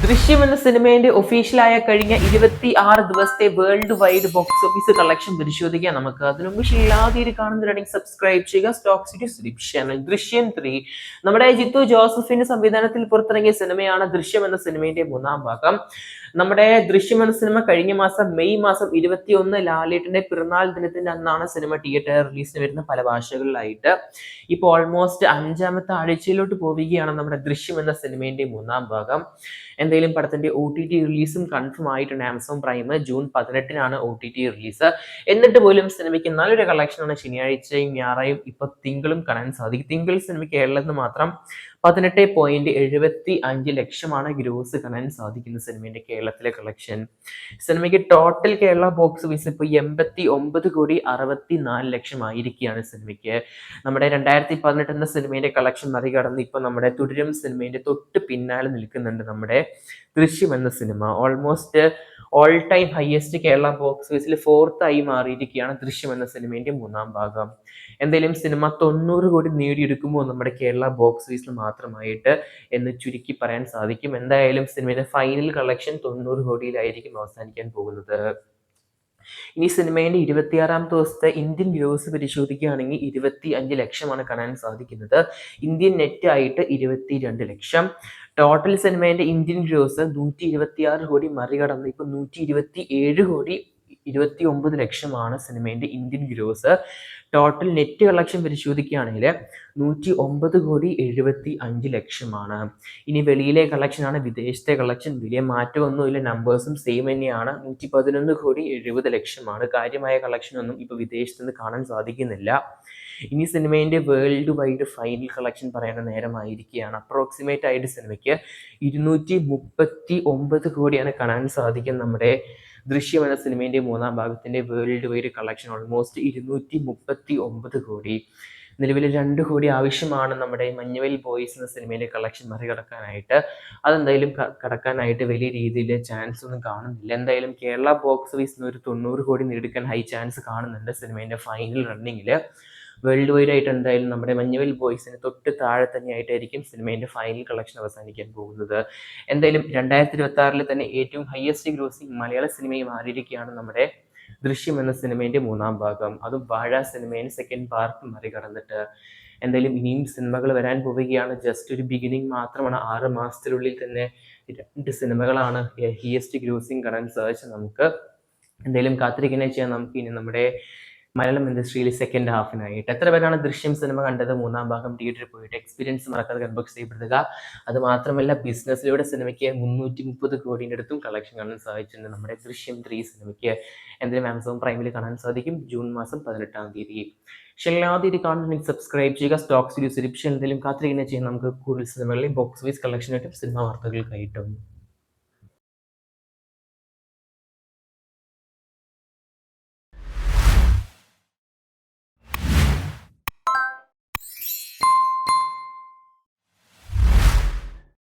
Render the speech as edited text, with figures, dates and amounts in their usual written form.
ദൃശ്യം എന്ന സിനിമയുടെ ഒഫീഷ്യലായ കഴിഞ്ഞ 26 ദിവസത്തെ world wide box office collection പരിശോധിക്കാം നമുക്ക്. അതിനുമുമ്പ് ഷീലാതിരി കാണുന്നവരാണെങ്കിൽ സബ്സ്ക്രൈബ് ചെയ്യുക. Stoke City Suresh channel. ദൃശ്യം 3 നമ്മുടെ ജിത്തു ജോസഫിന്റെ സംവിധാനത്തിൽ പുറത്തിറങ്ങിയ സിനിമയാണ് ദൃശ്യം എന്ന സിനിമയുടെ മൂന്നാം ഭാഗം. നമ്മുടെ ദൃശ്യം എന്ന സിനിമ കഴിഞ്ഞ മാസം മെയ് മാസം 21 ലാലേട്ടന്റെ പിറന്നാൾ ദിനത്തിന്റെ അന്നാണ് സിനിമ തിയേറ്റർ റിലീസിന് വരുന്ന പല ഭാഷകളിലായിട്ട്. ഇപ്പോൾ ഓൾമോസ്റ്റ് 5ാമത്തെ ആഴ്ചയിലോട്ട് പോവുകയാണ് നമ്മുടെ ദൃശ്യം എന്ന സിനിമയുടെ മൂന്നാം ഭാഗം. എന്തായാലും പടത്തിന്റെ OTT റിലീസും കൺഫേം ആയിട്ടുണ്ട്. ആമസോൺ പ്രൈം ജൂൺ 18-നാണ് OTT റിലീസ്. എന്നിട്ട് പോലും സിനിമയ്ക്ക് നല്ലൊരു കളക്ഷനാണ് ശനിയാഴ്ചയും ഞായറായും ഇപ്പൊ തിങ്കളും കാണാൻ സാധിക്കും. തിങ്കൾ സിനിമ കേരളത്തിൽ മാത്രം 18.75 ലക്ഷമാണ് ഗ്രോസ് കാണാൻ സാധിക്കുന്ന സിനിമയുടെ കേരളത്തിലെ കളക്ഷൻ. സിനിമയ്ക്ക് ടോട്ടൽ കേരള ബോക്സ് ഓഫീസ് ഇപ്പോൾ 89.64 ലക്ഷമായിരിക്കുകയാണ് സിനിമയ്ക്ക്. നമ്മുടെ 2018 എന്ന സിനിമയുടെ കളക്ഷൻ മറികടന്ന് ഇപ്പൊ നമ്മുടെ തുടരും സിനിമയുടെ തൊട്ട് പിന്നാലെ നിൽക്കുന്നുണ്ട് നമ്മുടെ ദൃശ്യം എന്ന cinema. Almost all time highest Kerala box ഓഫീസിൽ 4th ആയി മാറിയിരിക്കുകയാണ് ദൃശ്യം എന്ന സിനിമയുടെ മൂന്നാം ഭാഗം. എന്തായാലും സിനിമ 90 കോടി നേടിയെടുക്കുമ്പോൾ നമ്മുടെ കേരള ബോക്സ് ഓഫീസിൽ മാത്രമായിട്ട് എന്ന് ചുരുക്കി പറയാൻ സാധിക്കും. എന്തായാലും സിനിമയുടെ ഫൈനൽ കളക്ഷൻ 90 കോടിയിലായിരിക്കും അവസാനിക്കാൻ പോകുന്നത്. ഇനി സിനിമയുടെ 26ാമത്തെ ദിവസത്തെ ഇന്ത്യൻ ഗ്രോസ് പരിശോധിക്കുകയാണെങ്കിൽ 25 ലക്ഷമാണ് കാണാൻ സാധിക്കുന്നത്. ഇന്ത്യൻ നെറ്റ് ആയിട്ട് 22 ലക്ഷം. ടോട്ടൽ സിനിമയുടെ ഇന്ത്യൻ ഗ്രോസ് 126 കോടി മറികടന്ന് ഇപ്പൊ 127 കോടി 29 ലക്ഷമാണ് സിനിമയുടെ Indian gross. Total net collection പരിശോധിക്കുകയാണെങ്കിൽ 109 കോടി 75 ലക്ഷമാണ്. ഇനി വെളിയിലെ കളക്ഷനാണ്. വിദേശത്തെ കളക്ഷൻ വലിയ മാറ്റമൊന്നുമില്ല, നമ്പേഴ്സും സെയിം തന്നെയാണ്. 111 കോടി 70 ലക്ഷമാണ്. കാര്യമായ കളക്ഷൻ ഒന്നും ഇപ്പൊ വിദേശത്ത് നിന്ന് കാണാൻ സാധിക്കുന്നില്ല. ഇനി സിനിമയുടെ വേൾഡ് വൈഡ് ഫൈനൽ കളക്ഷൻ പറയുന്ന നേരമായിരിക്കുകയാണ്. അപ്രോക്സിമേറ്റ് ആയിട്ട് സിനിമയ്ക്ക് 239 കോടിയാണ് കാണാൻ സാധിക്കും. നമ്മുടെ ദൃശ്യം എന്ന സിനിമയുടെ മൂന്നാം ഭാഗത്തിന്റെ വേൾഡ് വൈഡ് കളക്ഷൻ ഓൾമോസ്റ്റ് 239 കോടി. നിലവിൽ 2 കോടി ആവശ്യമാണ് നമ്മുടെ മഞ്ഞുവെയിൽ ബോയ്സ് എന്ന സിനിമയിലെ കളക്ഷൻ മറികടക്കാനായിട്ട്. അതെന്തായാലും കടക്കാനായിട്ട് വലിയ രീതിയിൽ ചാൻസ് ഒന്നും കാണുന്നില്ല. എന്തായാലും കേരള ബോക്സ് ഓഫീസിൽ ഒരു 90 കോടി നേടിക്കാൻ ഹൈ ചാൻസ് കാണുന്നുണ്ട് സിനിമയുടെ ഫൈനൽ റണ്ണിങ്ങിൽ. വേൾഡ് വൈഡ് ആയിട്ട് എന്തായാലും നമ്മുടെ മഞ്ഞുവെയിൽ ബോയ്സിന് തൊട്ട് താഴെ തന്നെയായിട്ടായിരിക്കും സിനിമയുടെ ഫൈനൽ കളക്ഷൻ അവസാനിക്കാൻ പോകുന്നത്. എന്തായാലും 2026 തന്നെ ഏറ്റവും ഹയസ്റ്റ് ഗ്രോസിംഗ് മലയാള സിനിമയിൽ മാറിയിരിക്കുകയാണ് നമ്മുടെ ദൃശ്യം എന്ന സിനിമയുടെ മൂന്നാം ഭാഗം. അതും വാഴ സിനിമയുടെ സെക്കൻഡ് പാർട്ട് മറികടന്നിട്ട്. എന്തായാലും ഇനിയും സിനിമകൾ വരാൻ പോവുകയാണ്. ജസ്റ്റ് ഒരു ബിഗിനിങ് മാത്രമാണ്. 6 മാസത്തിനുള്ളിൽ തന്നെ 2 സിനിമകളാണ് ഹയസ്റ്റ് ഗ്രോസിംഗ് കാണാൻ സാധിച്ചത് നമുക്ക്. എന്തായാലും കാത്തിരിക്കുന്ന ചെയ്യാൻ നമുക്ക് ഇനി നമ്മുടെ മലയാളം ഇൻഡസ്ട്രിയിൽ സെക്കൻഡ് ഹാഫിനായിട്ട്. എത്ര പേരാണ് ദൃശ്യം സിനിമ കണ്ടത് മൂന്നാം ഭാഗം തിയേറ്ററിൽ പോയിട്ട്? എക്സ്പീരിയൻസ് മറക്കാതെ കമന്റ് ബോക്സ് ചെയ്യപ്പെടുക. അത് മാത്രമല്ല ബിസിനസ്സിലൂടെ സിനിമയ്ക്ക് 330 കോടിയുടെ അടുത്തും കളക്ഷൻ കാണാൻ സാധിച്ചിട്ടുണ്ട് നമ്മുടെ ദൃശ്യം 3 സിനിമയ്ക്ക്. എന്തായാലും ആമസോൺ പ്രൈമിൽ കാണാൻ സാധിക്കും ജൂൺ മാസം 18-ാം തീയതി. ഷെല്ലാതിരി കാണുന്നുണ്ടെങ്കിൽ സബ്സ്ക്രൈബ് ചെയ്യുക. സ്റ്റോക്ക് സീരീസ് എന്തെങ്കിലും കാത്തിരിക്കുന്ന ചെയ്യാൻ നമുക്ക് കൂടുതൽ സിനിമകളിൽ ബോക്സ് ഓഫീസ് കളക്ഷനായിട്ടും സിനിമ വാർത്തകൾക്കായിട്ടും.